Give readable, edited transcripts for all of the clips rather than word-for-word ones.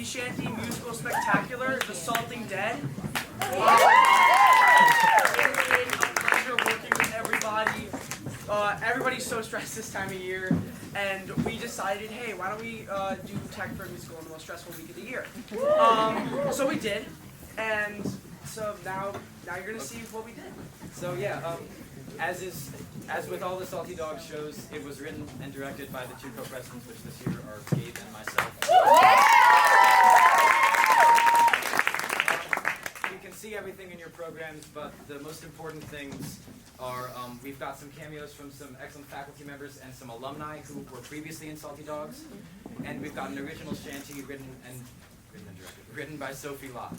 shanty musical spectacular, The Salting Dead. It's a pleasure working with everybody. Everybody's so stressed this time of year, and we decided, hey, why don't we do Tech for a musical on the most stressful week of the year? So we did, and so now you're gonna see what we did. So yeah, as with all the Salty Dogs shows, it was written and directed by the two co-presidents, which this year are Gabe and myself. You can see everything in your programs, but the most important things are we've got some cameos from some excellent faculty members and some alumni who were previously in Salty Dogs, and we've got an original shanty written and directed by Sophie Locke.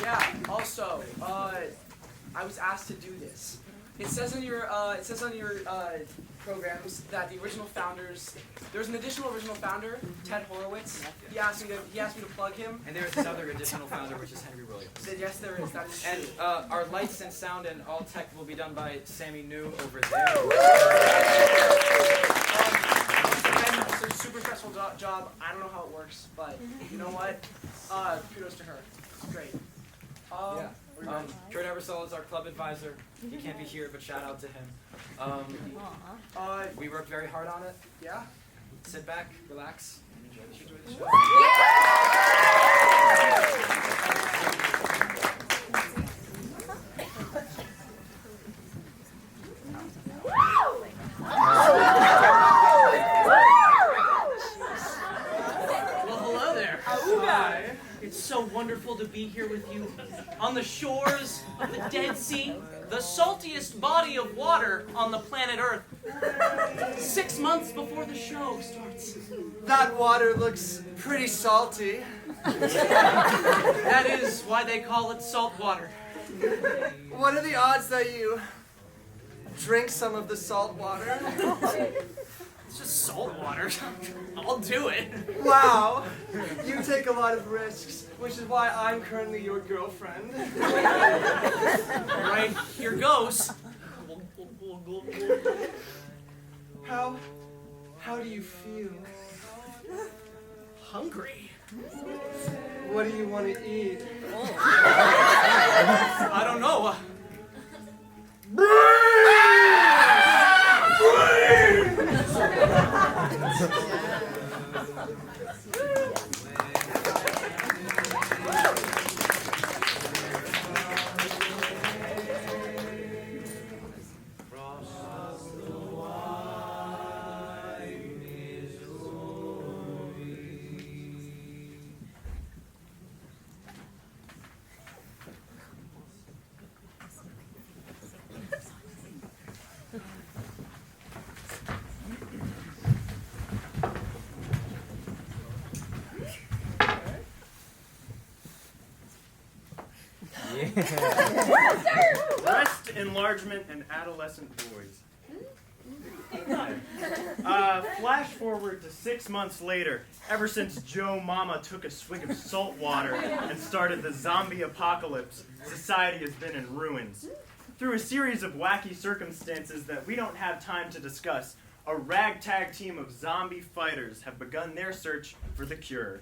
Yeah. Also, I was asked to do this. It says on your programs that the original founders. There's an additional original founder, Ted Horowitz. He asked me to plug him. And there's another additional founder, which is Henry Williams. Yes, there is. That is true. And our lights and sound and all tech will be done by Sammy New over there. Again, it's a super stressful job. I don't know how it works, but you know what? Kudos to her. It's great. Kurt Ebersol is our club advisor. He can't be here, but shout out to him. We worked very hard on it. Yeah. Sit back, relax, and enjoy the show. Well, hello there. It's so wonderful to be here with you on the shores of the Dead Sea, the saltiest body of water on the planet Earth. 6 months before the show starts. That water looks pretty salty. That is why they call it salt water. What are the odds that you drink some of the salt water? It's just salt water. I'll do it. Wow, you take a lot of risks, which is why I'm currently your girlfriend. Right, here goes. How do you feel? Hungry. What do you want to eat? I don't know. Breast enlargement in adolescent boys. Flash forward to 6 months later, ever since Joe Mama took a swig of salt water and started the zombie apocalypse, society has been in ruins. Through a series of wacky circumstances that we don't have time to discuss, a ragtag team of zombie fighters have begun their search for the cure.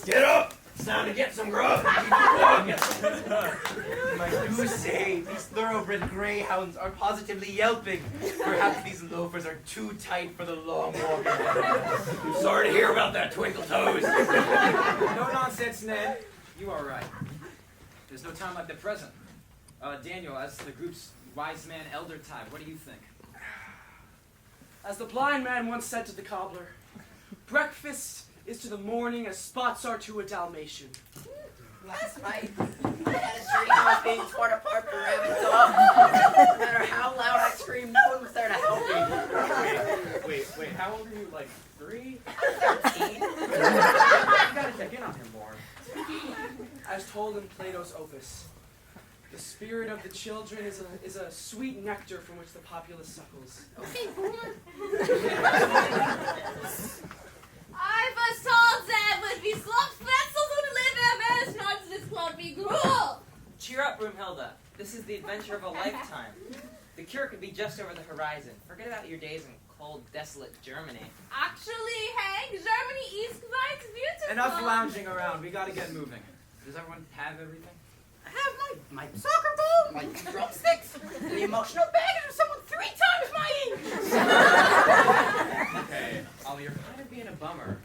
Get up! It's time to get some grub! I do say, these thoroughbred greyhounds are positively yelping. Perhaps these loafers are too tight for the long walk. I'm sorry to hear about that, Twinkle Toes. No nonsense, Ned. You are right. There's no time like the present. Daniel, as the group's wise man elder type, what do you think? As the blind man once said to the cobbler, breakfast is to the morning as spots are to a Dalmatian. Last night, I had a dream I was being torn apart by rabid dogs. No matter how loud I screamed, no one was there to help me. Wait, how old are you? Like 3? 13. You gotta check in on him more. As told in Plato's Opus, the spirit of the children is a sweet nectar from which the populace suckles. Okay, boomer. I was told that would be slops, pretzels would live as not this club be gruel. Cheer up, Broomhilda. This is the adventure of a lifetime. The The cure could be just over the horizon. Forget about your days in cold, desolate Germany. Actually, Hank, Germany is quite beautiful. Enough lounging around. We gotta get moving. Does everyone have everything? I have my soccer ball, my drumsticks, and the emotional baggage of someone 3 times my age. Okay, Ollie, you're kind of being a bummer.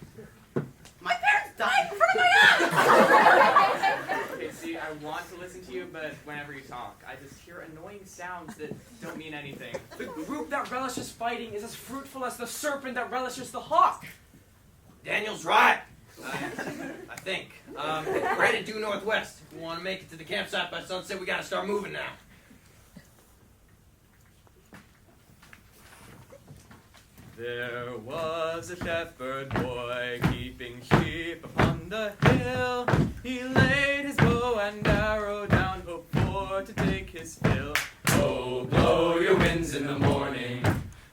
My parents died in front of my eyes. Okay, see, I want to listen to you, but whenever you talk, I just hear annoying sounds that don't mean anything. The group that relishes fighting is as fruitful as the serpent that relishes the hawk. Daniel's right. I think. We're headed due northwest. If we want to make it to the campsite by sunset, we gotta start moving now. There was a shepherd boy keeping sheep upon the hill. He laid his bow and arrow down, hoped for to take his fill. Oh, blow your winds in the morning,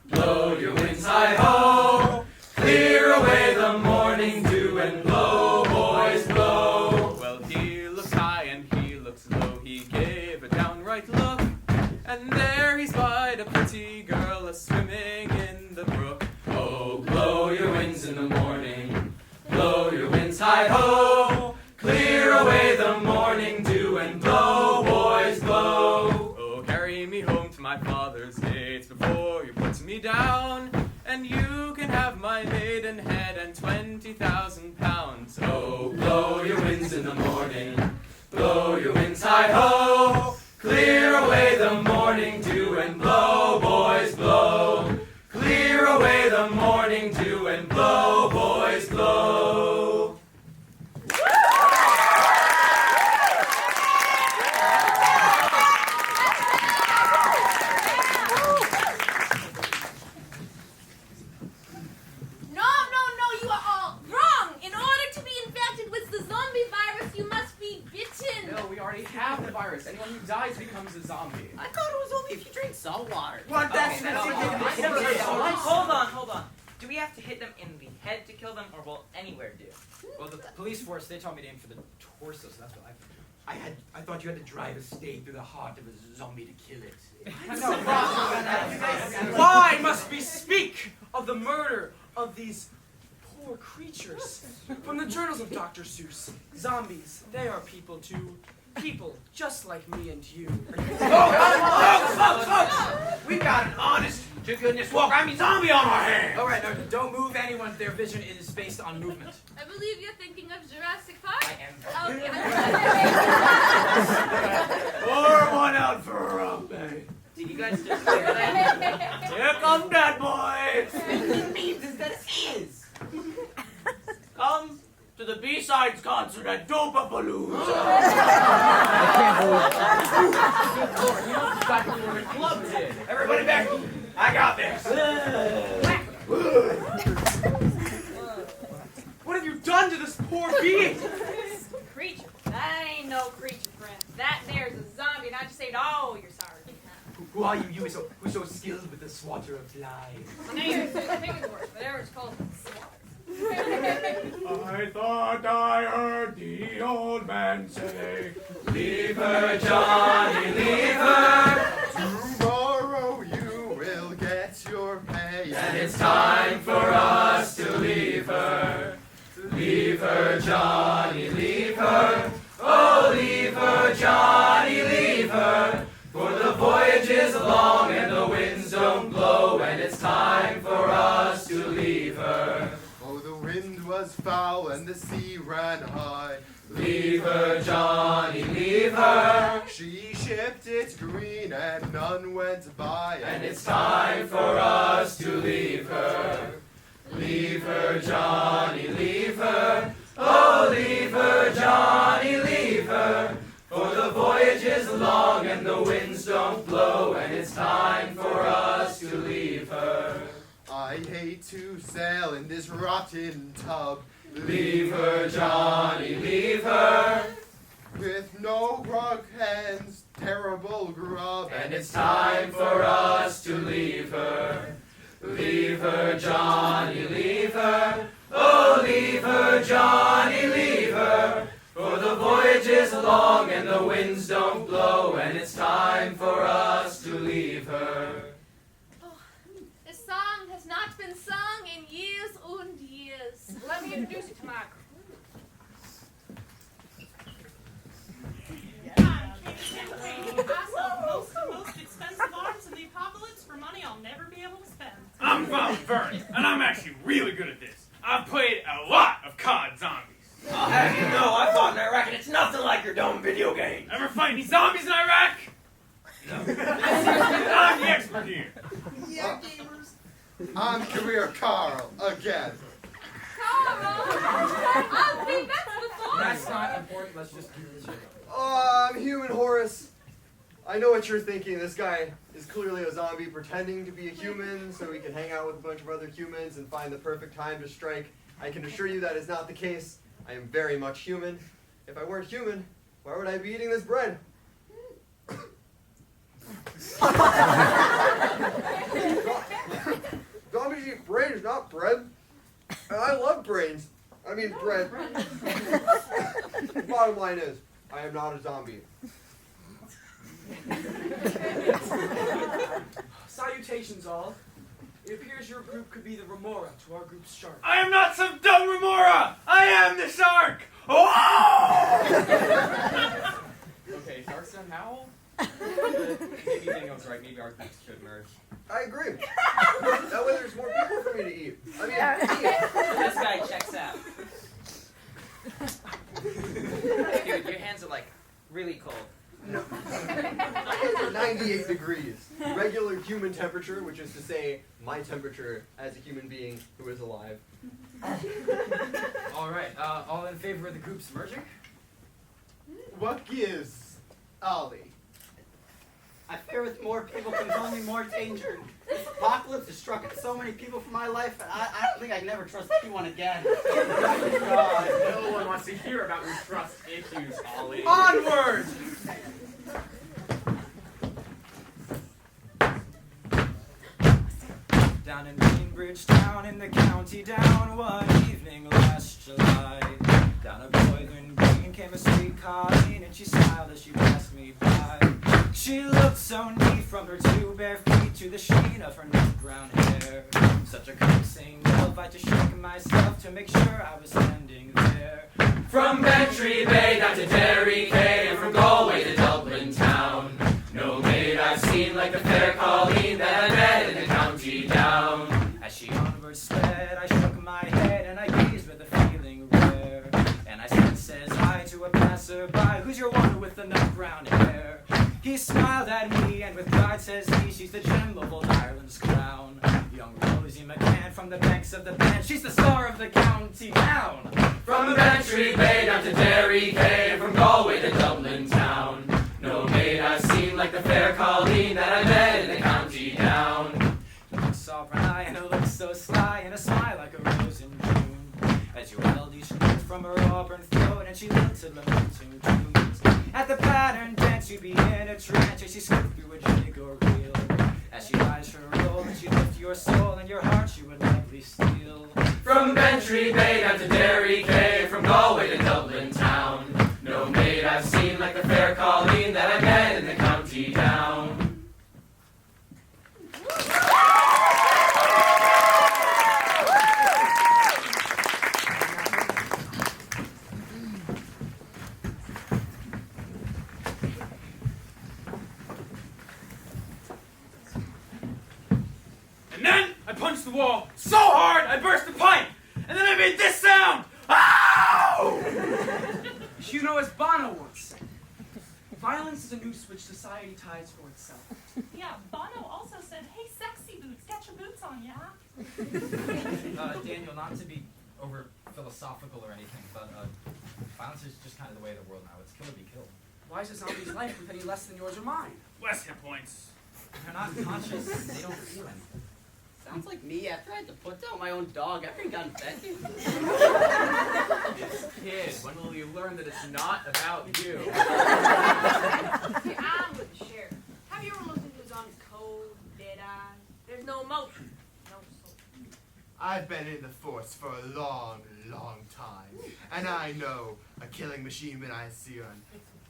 blow your winds hi-ho, clear away the morning dew and blow, boys, blow. Well, he looks high and he looks low, he gave a downright look, and there he spied a pretty girl a-swimming in the brook. Oh, blow your winds in the morning, blow your winds hi-ho, clear away the morning dew and blow, boys, blow. Oh, carry me home to my father's gates before you put me down, and you can have my maidenhead and 20,000 pounds. Oh, blow your winds in the morning, blow your winds hi-ho, clear away the morning dew and blow, boys, blow. Clear away the morning dew and blow, boys, blow. No, you are all wrong. In order to be infected with the zombie virus, you must be bitten. No, we already have the virus. Anyone who dies becomes a zombie. I thought it was only if you drink salt water. What? That's Okay, ridiculous. Hold on. Do we have to hit them in the head to kill them, or will anywhere do? Well, the police force, they told me to aim for the torso, so that's what I thought you had to drive a stake through the heart of a zombie to kill it. Why must we speak of the murder of these poor creatures? From the journals of Dr. Seuss, zombies, they are people too. People just like me and you. Folks! We got an honest to goodness zombie on our hands! All right, no, don't move anyone. Their vision is based on movement. I believe you're thinking of Jurassic Park. I am. Pour one out for Rumpy. Did you guys just hear that? Here comes that boy! Come to the B-Sides concert at Dopapalooza. Everybody back! I got this! What have you done to this poor being? Creature. That ain't no creature, friend. That there's a zombie, and I just saved all your sorrows. Who are you? Who's so skilled with the slaughter of flies? My name is Pigworth, whatever it's called. I thought I heard the old man say, Leave her, Johnny, leave her. Tomorrow you will get your pay, And it's time for us to leave her. Leave her, Johnny, leave her. Oh, leave her, Johnny, leave her. For the voyage is long and the winds don't blow, and it's time for us to leave her. Oh, the wind was foul and the sea ran high. Leave her, Johnny, leave her. She shipped it green and none went by. And it's time for us to leave her. Leave her, Johnny, leave her. Oh, leave her, Johnny, leave her. For the voyage is long and the winds don't blow, and it's time for us to leave her. I hate to sail in this rotten tub. Leave her, Johnny, leave her. With no rug hens, terrible grub. And it's time for us to leave her. Leave her, Johnny, leave her. Oh, leave her, Johnny, leave her. For the voyage is long and the winds don't blow, and it's time for us to leave her. fellas, let me introduce you to my crew. I'm Katie Campaign. I sell the most expensive arms in the apocalypse for money I'll never be able to spend. I'm Ferry, and I'm actually really good at this. I've played a lot of COD zombies. I'll have you know, I fought in Iraq, and it's nothing like your dumb video game. Ever fight any zombies in Iraq? No. I'm the expert here. Yeah, gamers. I'm Career Carl again. I'll be back before. That's not important. Let's just do this shit. I'm Human Horace. I know what you're thinking. This guy is clearly a zombie pretending to be a human so he can hang out with a bunch of other humans and find the perfect time to strike. I can assure you that is not the case. I am very much human. If I weren't human, why would I be eating this bread? Zombies eat brains, not bread. And I love brains. I mean bread. The bottom line is, I am not a zombie. Salutations, all. It appears your group could be the remora to our group's shark. I am not some dumb remora! I am the shark! Oh! Okay, sharks don't howl? Maybe Dingo's right, maybe our groups should merge. I agree. That way there's more people for me to eat. I mean, This guy checks out. Dude, your hands are like really cold. no. My hands are 98 degrees. Regular human temperature, which is to say my temperature as a human being who is alive. All right. All in favor of the groups merging? What gives, Ollie? I fear with more people comes only more danger. This apocalypse has struck at so many people from my life, and I don't think I can never trust anyone again. God, no one wants to hear about your trust issues, Ollie. Onward! Down in Bainbridge Town in the county down one evening last July. Down a Boyden Green came a sweet Colleen, and she smiled as she passed me by. She looked so neat from her two bare feet to the sheen of her nut brown hair. Such a coaxing love, I just shook myself to make sure I was standing there. From Bantry Bay down to Derry Quay, and from Galway to Dublin town, no maid I've seen like the fair Colleen that I met in the county down. As she onward sped, I shook my head and I gazed with a feeling rare. And I says I to a passerby, who's your one with the nut brown hair? He smiled at me and with pride says he, she's the gem of old Ireland's crown. Young Rosie McCann from the banks of the band, she's the star of the county town. From Bantry Bay down to Derry Quay, and from Galway to Dublin town, no maid I've seen like the fair Colleen that I met in the county down. A look sovereign eye and a look so sly and a smile like a rose in June. As you held each note from her auburn throat and she looked to lamenting tunes. At the pattern dance you'd be in a trance as she skipped through a jig or reel. As she eyes her roll and she lift your soul and your heart she would likely steal. From Bantry Bay down to Derry Quay, from Galway to Dublin town, no maid I've seen like the fair Colleen that I met in the county down. And then I punched the wall so hard I burst a pipe, and then I made this sound. Ow! You know, as Bono once said, violence is a noose which society ties for itself. Yeah, Bono also said, hey, sexy boots, get your boots on, yeah? Daniel, not to be over philosophical or anything, but violence is just kind of the way of the world now. It's kill or be killed. Why is a zombie's life worth any less than yours or mine? Less hit points. They're not conscious. They don't feel anything. Sounds like me after I had to put down my own dog after he got infected. Kid, when will you learn that it's not about you? See, I'm with the sheriff. Have you ever looked into a zombie's cold, dead eyes? There's no emotion, no soul. I've been in the force for a long, long time, and I know a killing machine when I see one.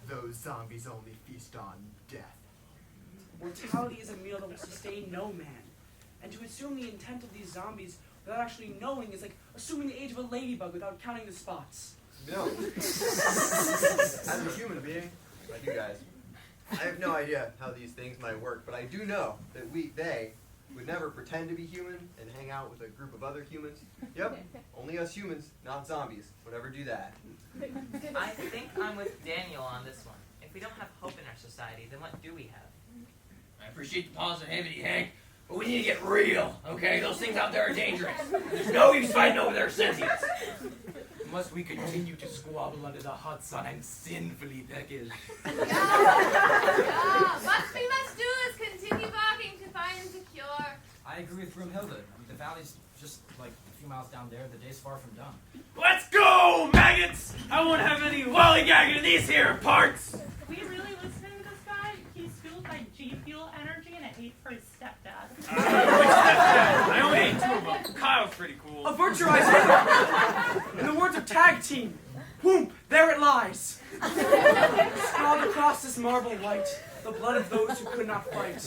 Those zombies only feast on death. Mortality is a meal that will sustain no man. And to assume the intent of these zombies without actually knowing is like assuming the age of a ladybug without counting the spots. No. As a human being, like you guys, I have no idea how these things might work, but I do know that they would never pretend to be human and hang out with a group of other humans. Yep, only us humans, not zombies, would ever do that. I think I'm with Daniel on this one. If we don't have hope in our society, then what do we have? I appreciate the positivity, Hank, but we need to get real, okay? Those things out there are dangerous. There's no use fighting over their sentience. Must we continue to squabble under the hot sun and sinfully peckish? What we must do is continue walking to find the cure. I agree with Broomhilda. I mean, the valley's just like a few miles down there. The day's far from done. Let's go, maggots! I won't have any lollygagging in these here parts! Are we really listening to this guy? He's fueled by G Fuel energy and a hate for his stepdad. I only ate 2 of them. Kyle's pretty cool. A virtualized hit! In the words of Tag Team, whoop, there it lies! Scrawled across this marble white, the blood of those who could not fight.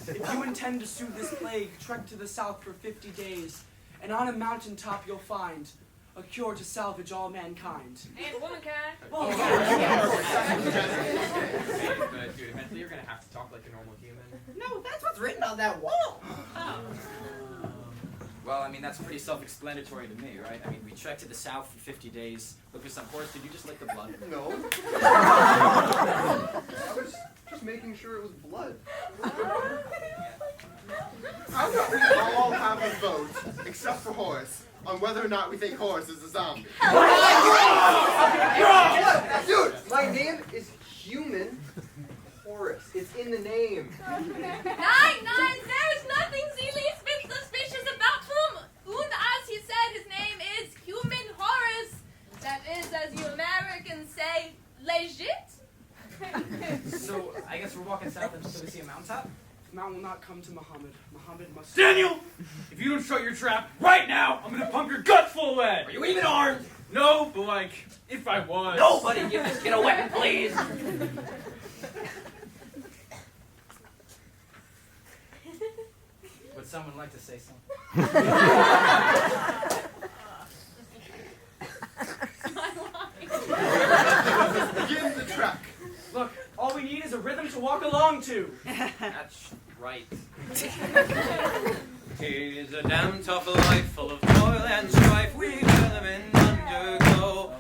If you intend to soothe this plague, trek to the south for 50 days, and on a mountaintop you'll find a cure to salvage all mankind. And womankind. Oh, Hey, but dude, eventually you're gonna have to talk like a normal human. No, that's what's written on that wall. Well, I mean, that's pretty self-explanatory to me, right? I mean, we trekked to the south for 50 days, looked for some horse. Did you just lick the blood? No. I was just making sure it was blood. How about we all have a vote, except for Horace, on whether or not we think Horace is a zombie? Dude, my name is Human Horace. It's in the name. Nein, there is nothing the least bit suspicious about him. And as he said, his name is Human Horace. That is, as you Americans say, legit. So, I guess we're walking south until we see a mountaintop? The mountain will not come to Muhammad. Muhammad must... Daniel! If you don't shut your trap right now, I'm gonna pump your guts full of lead! Are you even armed? No, but like, if I was... Nobody give this kid a weapon, please! Would someone like to say something? Begin the track. Look, all we need is a rhythm to walk along to. That's right. Tis a damn tough life full of toil and strife we live and undergo.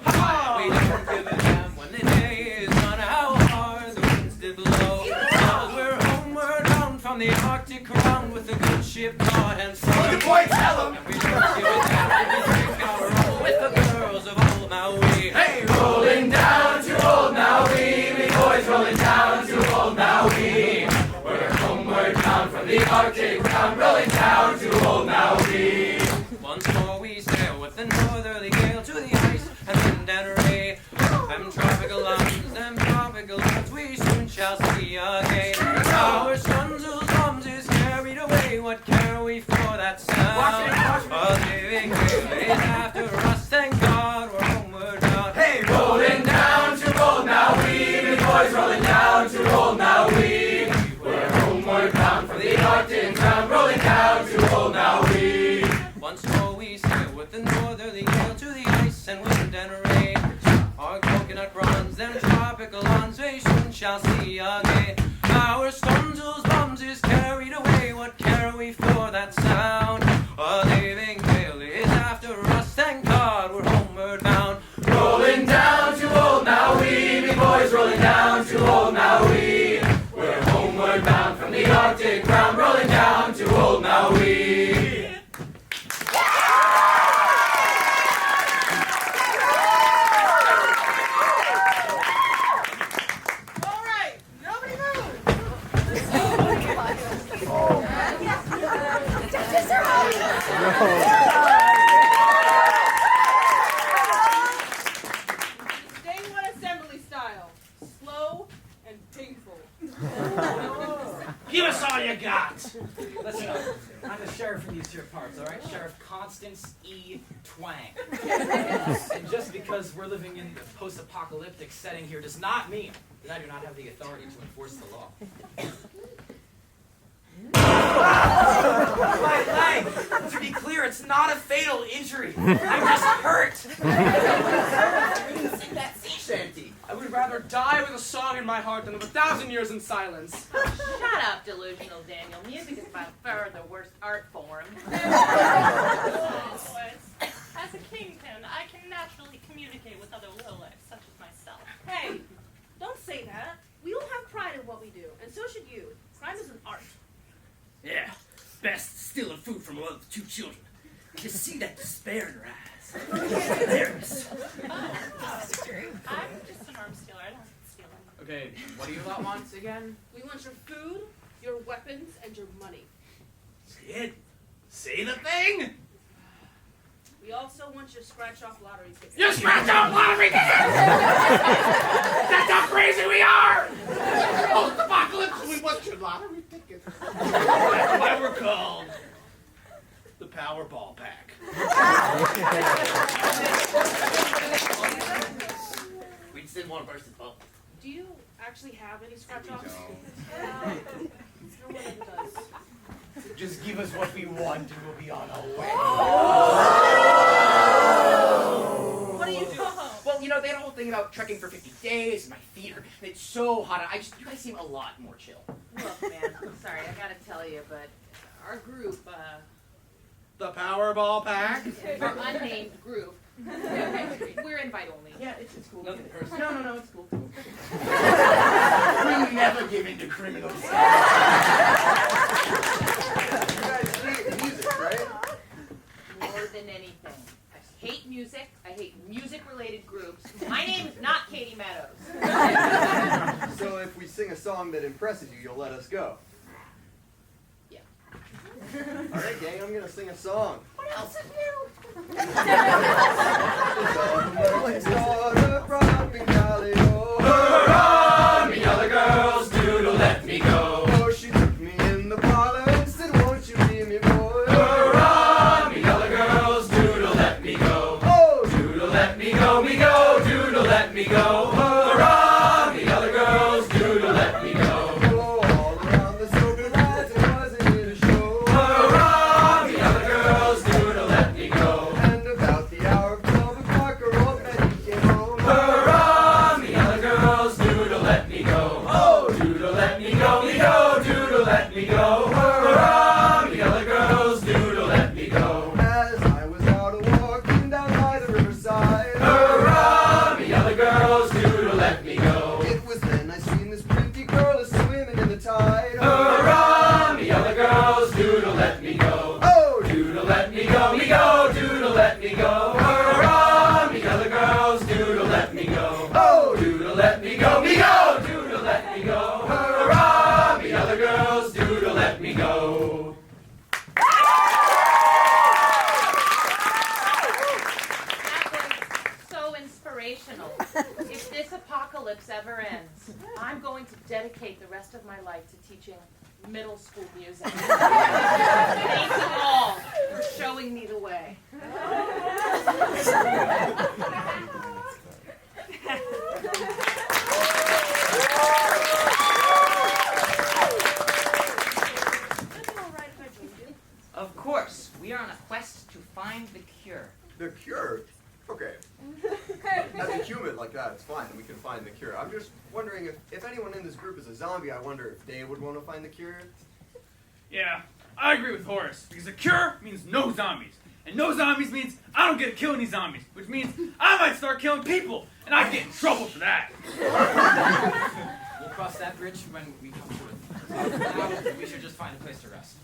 We don't give a damn when the day is done, how hard the winds did blow. Cause we're homeward bound from the Arctic round with a good ship caught and strong. Good boy, tell him! And we don't give a damn when we take our roll with the girls of old Maui. Hey, rolling down to old Maui, we boys rolling down to old Maui. We're homeward bound from the Arctic round, rolling down to old Maui. Once more we sail with the northerly gale to the ice and wind and rain. Them tropical lands we soon shall see again. Our sons whose bombs is carried away, what care we for that sound? A living gale is after us, thank God we're homeward bound. Hey, rolling down to old Maui, we boys rolling down to old Maui. We're homeward bound from the Arctic round, rolling down to old Maui. Once more we sail with the northerly gale to the ice and wind and rain. Our coconut bronze, them tropical lands we soon shall see again. Our stones whose bombs is carried away, what care we for that sound? A living gale is after us, thank God we're homeward bound. Rolling down to old Maui, we boys rolling down to old Maui. We're homeward bound from the Arctic round, rolling down to old Maui. All right, nobody move. Day one assembly style, slow and painful. Give us all you got! Listen, I'm the sheriff in these here parts, all right? Sheriff Constance E. Twang. And just because we're living in the post-apocalyptic setting here does not mean that I do not have the authority to enforce the law. My leg! To be clear, it's not a fatal injury. I'm just hurt. Sing that sea shanty. I would rather die with a song in my heart than live 1,000 years in silence. Shut up, delusional Daniel. Music is by far the worst art form. As a kingpin, I can naturally communicate with other lowlifes, such as myself. Hey, don't say that. We all have pride in what we do, and so should you. Crime is an art. Yeah, best stealing food from a mother with 2 children. You just see that despair in her eyes. Hilarious. I'm just an arms dealer. I don't steal anything. Okay, what do you lot want again? We want your food, your weapons, and your money. Say it. Say the thing. We also want your scratch-off lottery tickets. You scratch off lottery tickets! That's how crazy we are! Post-apocalypse, we want your lottery tickets. That's why we're called the Powerball Pack. We just didn't want to burst his bubble. Do you actually have any scratch-offs? No one ever does. Just give us what we want and we'll be on our way. What do you do? Well, you know, they had a whole thing about trekking for 50 days, and my feet are, it's so hot. You guys seem a lot more chill. Look, man, I'm sorry, I gotta tell you, but our group, The Powerball Pack? our unnamed group, we're invite only. Yeah, it's cool. Nothing personal. No, it's cool. We never give in to criminals. You guys hate music, right? More than anything. I hate music. I hate music-related groups. My name is not Katie Meadows. So if we sing a song that impresses you, you'll let us go. Yeah. All right, gang, I'm gonna sing a song. What else is new? Hurrah, me other girls, do let me go. Oh, she took me in the parlor and said, won't you be me boy? Hurrah, me other girls, do let me go. Oh, Do let me go, do let me go. Hurrah, me other girls, do let me go. oh, all around the sober lads, it wasn't here to show. Hurrah, me other girls, do let me go. And about the hour of 12 o'clock, her old man he came home. Hurrah, me other girls, do let me go. Oh, do let me go, do let me go. Hurrah, me other girls, do let me go. As I was out walking down by the riverside, Hurrah, me other girls, do let me go. it was then I seen this pretty girl a-swimming in the tide. Hurrah, me other girls, do let me go. Oh, Do let me go, do let me go. Hurrah, me other girls, do let me go. oh, Do let me go, do let me go. Hurrah, me other girls, do let me go. That was so inspirational. If this apocalypse ever ends, I'm going to dedicate the rest of my life to teaching middle school music. Thank you all for showing me the way. Of course, we are on a quest to find the cure. the cure. Okay. As a human like that, it's fine. We can find the cure. I'm just wondering if anyone in this group is a zombie, I wonder if they would want to find the cure. Yeah, I agree with Horace, because a cure means no zombies. And no zombies means I don't get to kill any zombies, which means I might start killing people, and I get in trouble for that. We'll cross that bridge when we come to it. Now, we should just find a place to rest.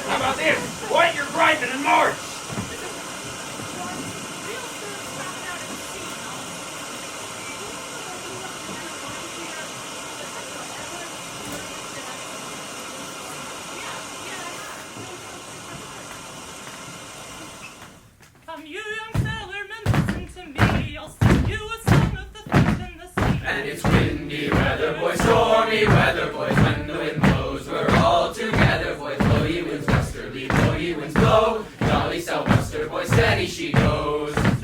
How about this? White your grinding and march! Come And it's windy weather, boys, stormy weather, boys. When the wind blows, we're all together, boys. Blow ye winds westerly, blow ye winds blow. Jolly southwester, boys, steady she goes. And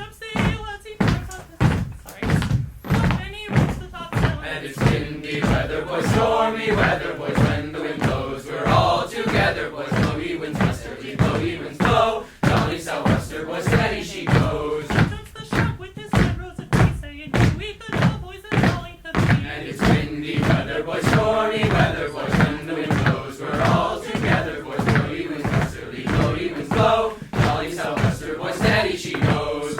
it's windy weather, boys, stormy weather, boys. When the wind blows, we're all together, boys. Blow ye winds westerly, blow ye winds blow. Jolly southwester, boys, steady she goes. And it's windy weather, boys, stormy weather, boys. When the wind blows, we're all together, boys. Blow ye winds westerly, blow ye winds blow. Jolly southwester, boys, steady she goes.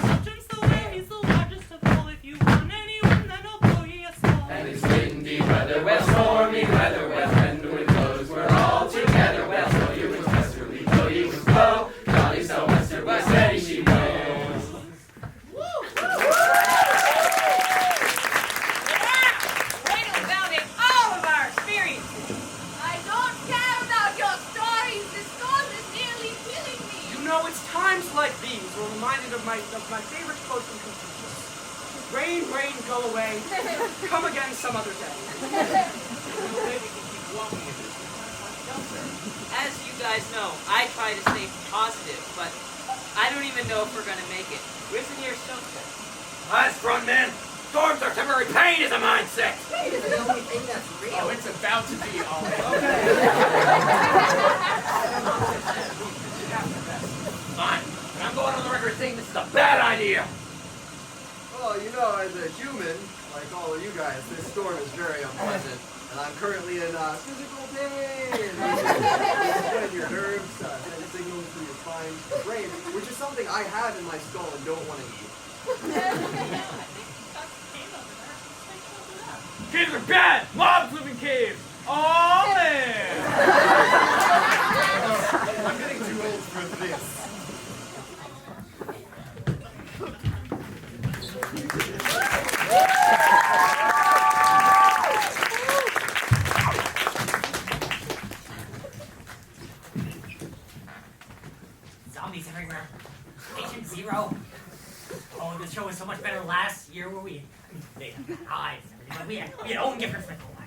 And it's windy weather, well, stormy weather, well, when the wind blows, we're all together, well, blow ye winds westerly, blow ye winds blow. Jolly southwester, boys, steady she goes. Times like these we're reminded of my favorite quote from Confucius. Rain, rain, go away. Come again some other day. As you guys know, I try to stay positive, but I don't even know if we're gonna make it. Where's the nearest shelter? Us front men, storms are temporary, pain is a mindset. Pain is the only thing that's real. Oh, it's about to be all right. Fine, but I'm going on the record saying this is a bad idea. Well, you know, as a human, like all of you guys, this storm is very unpleasant. And I'm currently in physical pain. When your nerves send signals through your spine to the brain, which is something I have in my skull and don't want to eat. Caves are bad! Mobs live in caves! Oh man! I'm getting too old for this. Zombies everywhere. Patient Zero. Oh, the show was so much better last year where we had eyes and everything. We had Owen Gifford Smith. Oh my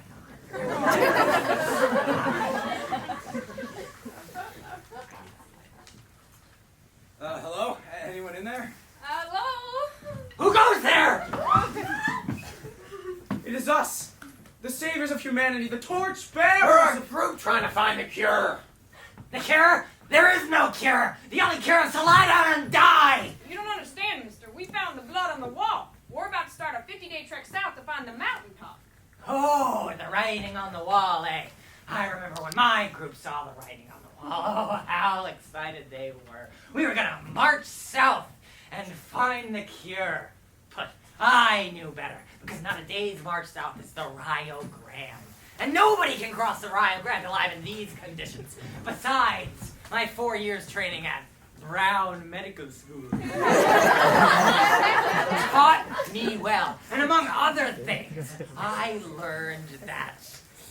God. Hello? Anyone in there? Hello? Who goes there? It is us, the saviors of humanity, the torchbearers. We're a group trying to find a cure. The cure? There is no cure. The only cure is to lie down and die. You don't understand, mister. We found the blood on the wall. We're about to start a 50-day trek south to find the mountaintop. Oh, the writing on the wall, eh? I remember when my group saw the writing on the wall. Oh, how excited they were. We were gonna march south and find the cure. But I knew better, because not a day's march south is the Rio Grande. And nobody can cross the Rio Grande alive in these conditions. Besides, my 4 years training at Brown Medical School taught me well. And among other things, I learned that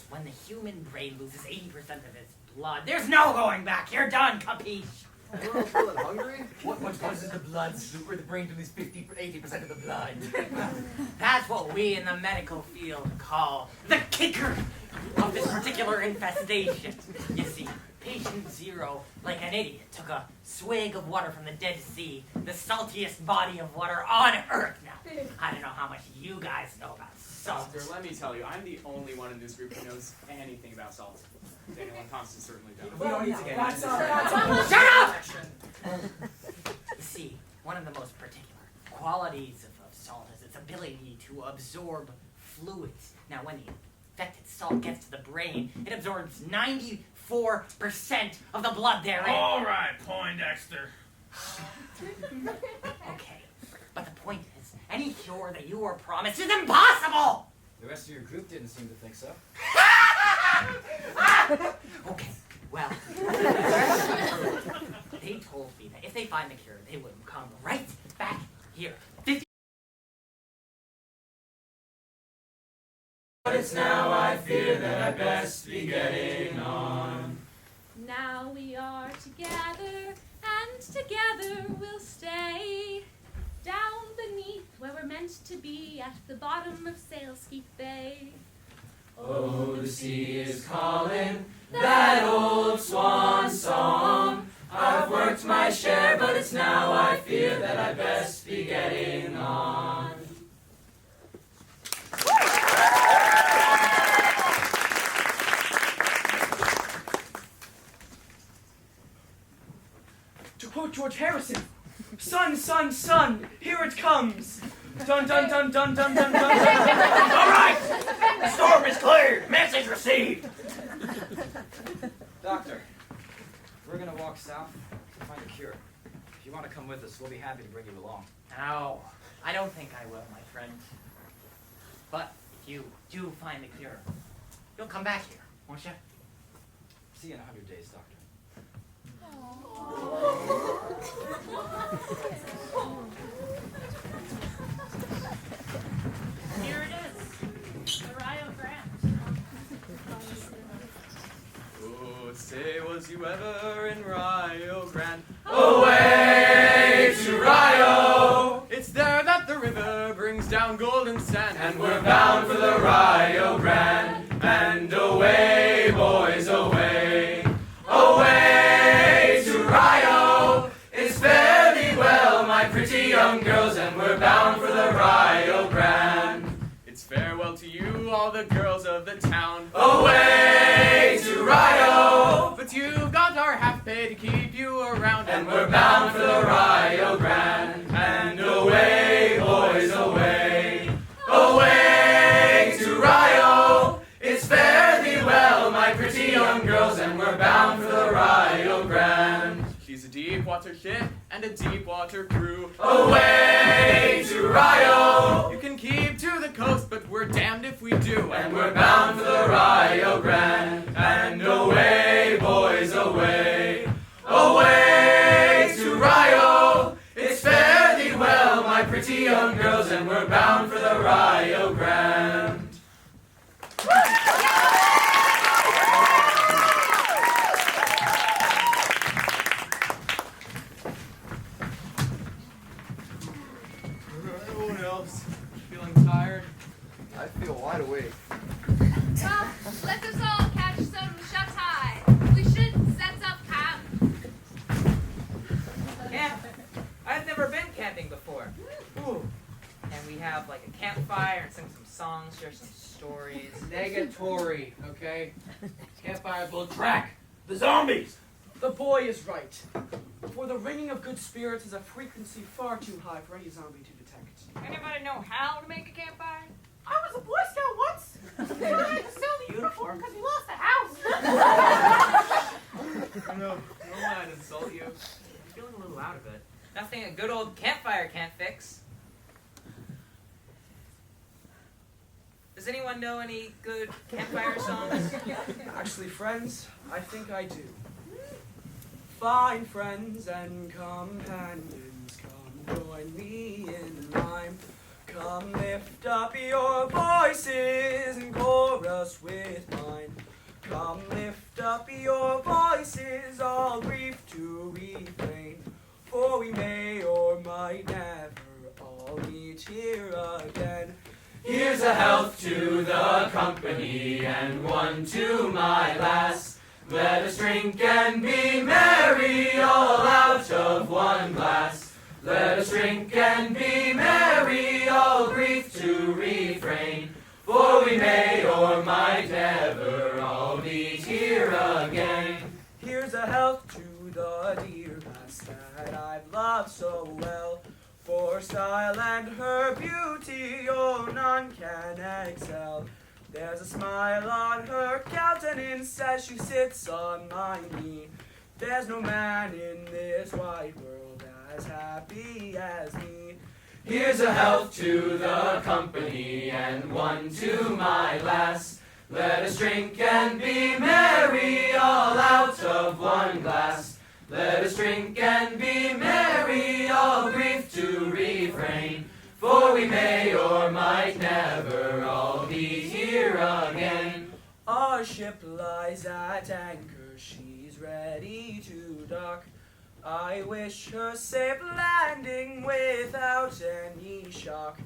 when the human brain loses 80% of its blood, there's no going back. You're done, capiche? We're all feeling hungry? What causes the blood or the brain to lose 80% of the blood? That's what we in the medical field call the kicker of this particular infestation. You see, patient Zero, like an idiot, took a swig of water from the Dead Sea, the saltiest body of water on Earth. Now, I don't know how much you guys know about salt. Doctor, let me tell you, I'm the only one in this group who knows anything about salt. Daniel and Constance certainly don't. We don't need to get into this. Shut up! You see, one of the most particular qualities of salt is its ability to absorb fluids. Now, when the infected salt gets to the brain, it absorbs 94% of the blood therein. All right, Poindexter. Okay, but the point is, any cure that you are promised is impossible! The rest of your group didn't seem to think so. Okay, well, they told me that if they find the cure, they would come right back here. 50. But it's now I fear that I best be getting on. Now we are together, and together we'll stay down beneath where we're meant to be at the bottom of Sailskeet Bay. Oh, the sea is calling, that old swan song. I've worked my share, but it's now I fear that I best be getting on. To quote George Harrison, "Sun, sun, sun, here it comes. Dun dun dun dun dun dun dun." All right, the storm is cleared. Message received. Doctor, we're gonna walk south to find a cure. If you want to come with us, we'll be happy to bring you along. No, I don't think I will, my friend. But if you do find the cure, you'll come back here, won't you? See you in 100 days, Doctor. Here it is, the Rio Grande. Oh, say, was you ever in Rio Grande? Away to Rio. It's there that the river brings down golden sand, And we're bound for the Rio Grande. And away, boys, away. Away to Rio. It's fairly well, my pretty young girls, and we're bound for the Rio Grande. It's farewell to you, all the girls of the town. Away to Rio. But you've got our half pay to keep you around, And we're bound for the Rio Grande. And away, boys, away. Away to Rio. It's fairly well, my pretty young girls, and we're bound for the Rio Grande. She's a deep water ship and a deep water crew. Away to Rio. You can keep to the coast, but we're damned if we do. And we're bound for the Rio Grande. And away, boys, away. Away to Rio. It's fairly well, my pretty young girls, and we're bound for the Rio Grande. Anyone else feeling tired? I feel wide awake. Well, let us all catch some shut-eye. We should set up camp. Camp? I've never been camping before. Ooh. And we have like a campfire and sing some songs, share some stories. Negatory, okay? Campfires will attract the zombies. The boy is right. For the ringing of good spirits is a frequency far too high for any zombie to detect. Anybody know how to make a campfire? I was a Boy Scout once. We had to sell the uniform because we lost the house. No, I'd insult you. I'm feeling a little out of it. Nothing a good old campfire can't fix. Does anyone know any good campfire songs? Actually, friends, I think I do. Fine friends and companions, come join me in rhyme. Come lift up your voices and chorus with mine. Come lift up your voices, all grief to refrain. For we may or might never all meet here again. Here's a health to the company and one to my lass. Let us drink and be merry, all out of one glass. Let us drink and be merry, all grief to refrain. For we may or might never all meet here again. Here's a health to the dear lass that I've loved so well. For style and her beauty, oh, none can excel. There's a smile on her countenance as she sits on my knee. There's no man in this wide world as happy as me. Here's a health to the company and one to my lass. Let us drink and be merry, all out of one glass. Let us drink and be merry, all grief to refrain. For we may or might never all meet here again. Our ship lies at anchor, she's ready to dock. I wish her safe landing without any shock.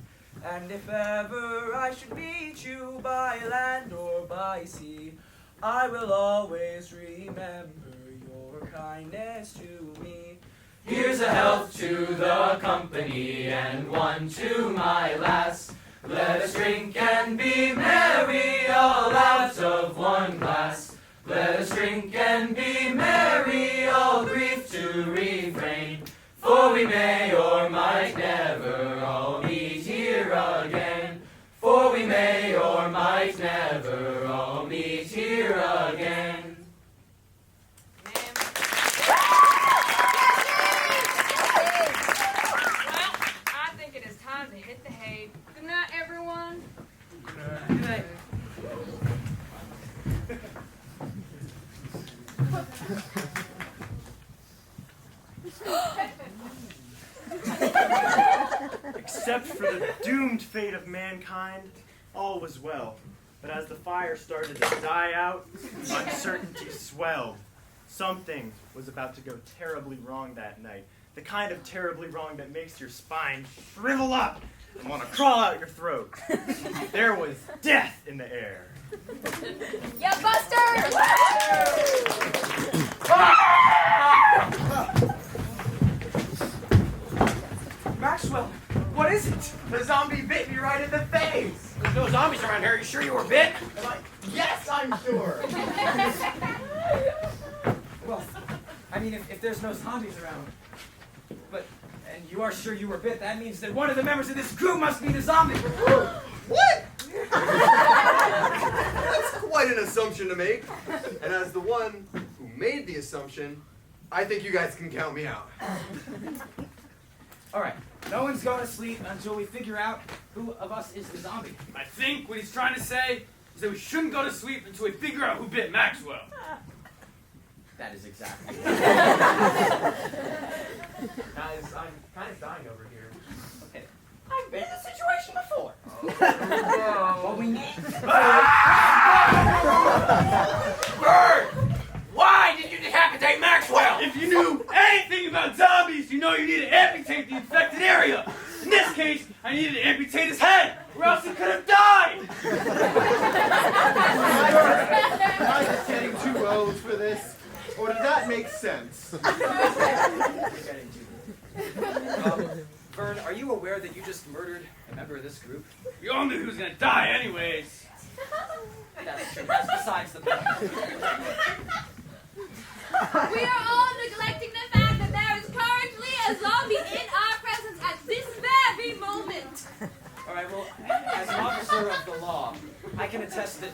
And if ever I should meet you by land or by sea, I will always remember your kindness to me. Here's a health to the company and one to my lass. Let us drink and be merry, all out of one glass. Let us drink and be merry, all grief to refrain. For we may or might never all meet here again. For we may or might never all meet here again. Well, I think it is time to hit the hay. Good night, everyone. Good night. Except for the doomed fate of mankind, all was well. But as the fire started to die out, uncertainty swelled. Something was about to go terribly wrong that night. The kind of terribly wrong that makes your spine shrivel up and want to crawl out your throat. There was death in the air. Yeah, Buster! Maxwell, what is it? The zombie bit me right in the face. There's no zombies around here. Are you sure you were bit? Yes, I'm sure. Well, I mean, if there's no zombies around, and you are sure you were bit, that means that one of the members of this crew must be the zombie. What? That's quite an assumption to make. And as the one who made the assumption, I think you guys can count me out. All right, no one's going to sleep until we figure out who of us is the zombie. I think what he's trying to say is that we shouldn't go to sleep until we figure out who bit Maxwell. That is exactly. Guys, I'm kind of dying over here. Okay. I've been in this situation before. What we need. Bird! Why did you decapitate Maxwell? If you knew anything about zombies, you know you need to amputate the infected area. In this case, I needed to amputate his head, or else he could have died. Am I just getting too old for this? Or does that make sense? Vern, are you aware that you just murdered a member of this group? We all knew he was gonna die anyways. That's true. That's besides the point. We are all neglecting the fact that there is currently a zombie in our presence at this very moment. All right, well, as an officer of the law, I can attest that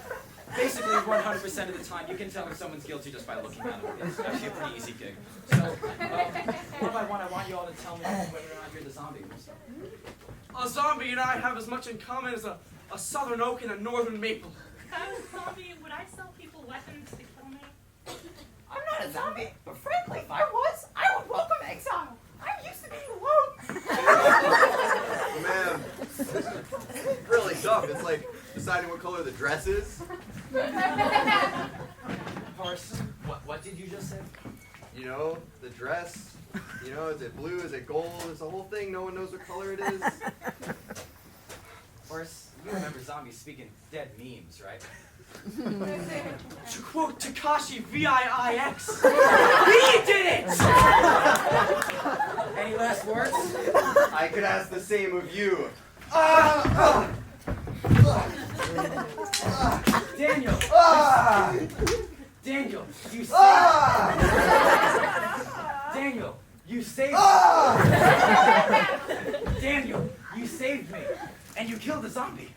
basically 100% of the time you can tell if someone's guilty just by looking at them. It's actually a pretty easy gig. So, one by one, I want you all to tell me whether or not you're the zombie. A zombie and I have as much in common as a southern oak and a northern maple. If I was a zombie, would I sell people weapons to kill me? I'm not a zombie, but frankly, if I was, I would welcome exile. I'm used to being alone. Man, this is really tough. It's like deciding what color the dress is. Horace, what did you just say? You know, the dress. You know, is it blue? Is it gold? It's the whole thing. No one knows what color it is. Horace, you remember zombies speaking dead memes, right? To quote Takashi VIIX, he did it! Any last words? I could ask the same of you. Daniel! Daniel, you saved Daniel, you saved me. Daniel, you saved me. And you killed the zombie.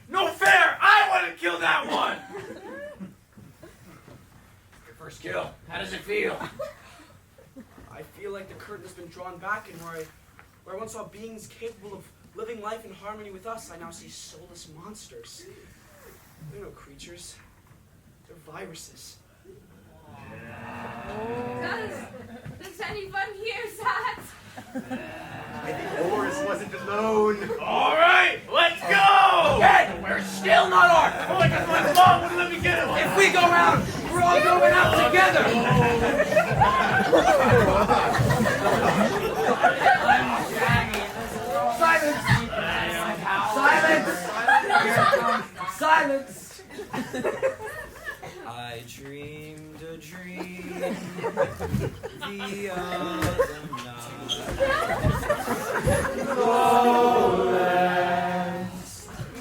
No fair! I want to kill that one! Your first kill. How does it feel? I feel like the curtain has been drawn back, and where I once saw beings capable of living life in harmony with us, I now see soulless monsters. They're no creatures. They're viruses. Does anyone hear that? I think Horace wasn't alone. All right, let's go! Okay, we're still not armed. Oh, I guess my mom wouldn't let me get it. If we go out, we're all going out together! silence. I dreamed a dream the other night. Lowlands,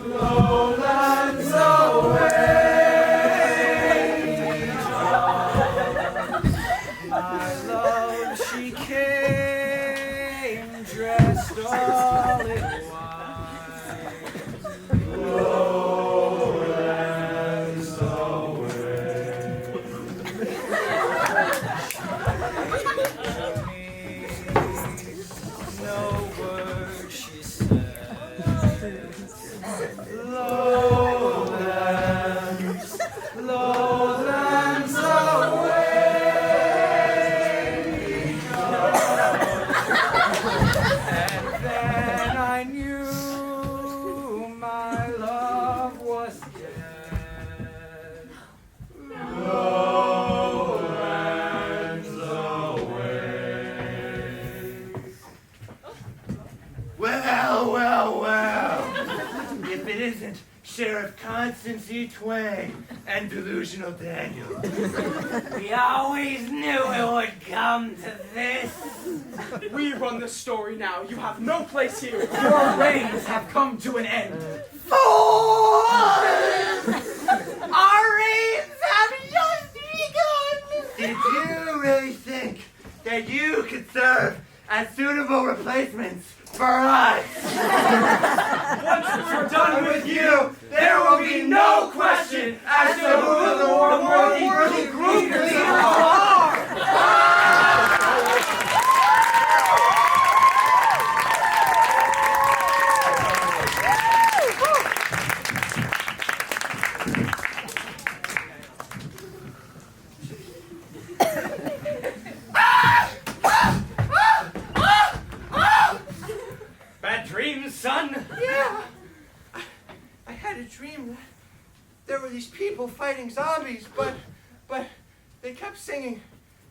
lowlands away. My love, she came dressed all in white. Lowlands no word she said. Lowlands, lowlands away. And then I knew my love was dead. Lowlands away. Well, well, well. If it isn't Sheriff Constancy Twain and Delusional Daniel. We always knew it would come to this. We run the story now. You have no place here. Your reigns have come to an end. Fools! Our reigns have just begun! Did you really think that you could serve as suitable replacements for us? Once we're done with you, there will be no question as to who the more worthy group we are! Bad dreams, son? Yeah. I had a dream that there were these people fighting zombies, but they kept singing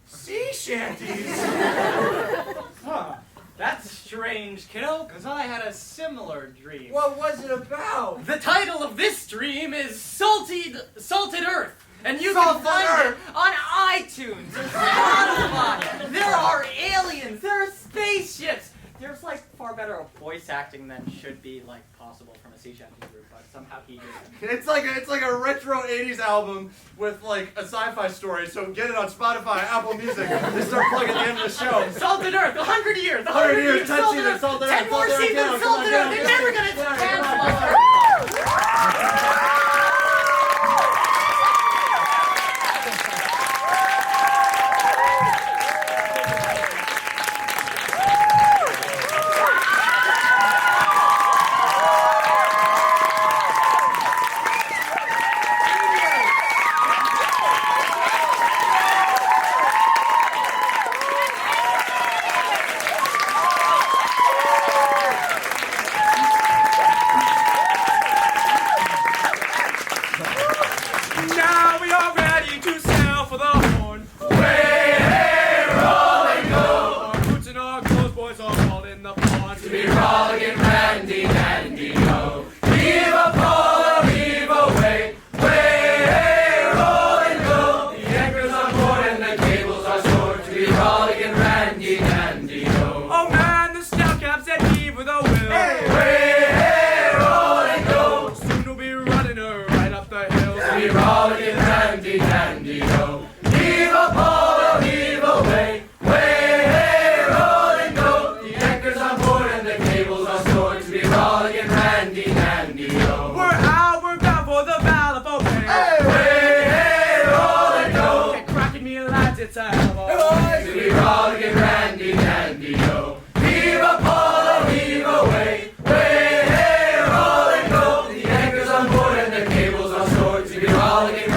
sea shanties. Huh. That's strange, kiddo, because I had a similar dream. What was it about? The title of this dream is Salted Earth. And you Salted can find Earth. it on iTunes or Spotify. There are aliens. There are spaceships. There's like far better voice acting than should be like possible from a sea shanty group, but somehow he did it. It's like a retro 80s album with like a sci-fi story, so get it on Spotify, Apple Music, and start plugging at the end of the show. Salted Earth, 100 years, 100 years, 10 Salted seasons, Earth, Salted 10 Earth, more Salted Earth, seasons, come on, Salted come on, Earth. They're come on, never gonna come on, cancel us. Now we are ready to sail for the horn. Way, rolling go. Our boots and our clothes, boys, are all in the pond. To be rolling randy, dandy, go. Heave a pole, heave away. Way, rolling go. The anchor's on board and the cables are stored. To be rolling randy, dandy, go. Oh man, the scout cap said heave with a will. Way, rolling go. Soon we'll be running her right up the hill. To be rolling randy, dandy, go. Heave a pole, heave away. Way, hey, rolling go. The anchor's on board and the cables are stored. To be rolling randy, dandy, go. We're out, we're bound for the Valpo Bay. Way, hey, rolling go. And cracking me lads, it's a hell of a to be rolling randy, dandy, go. Heave a pole, heave away. Way, hey, rolling go. The anchor's on board and the cables are stored. To be rolling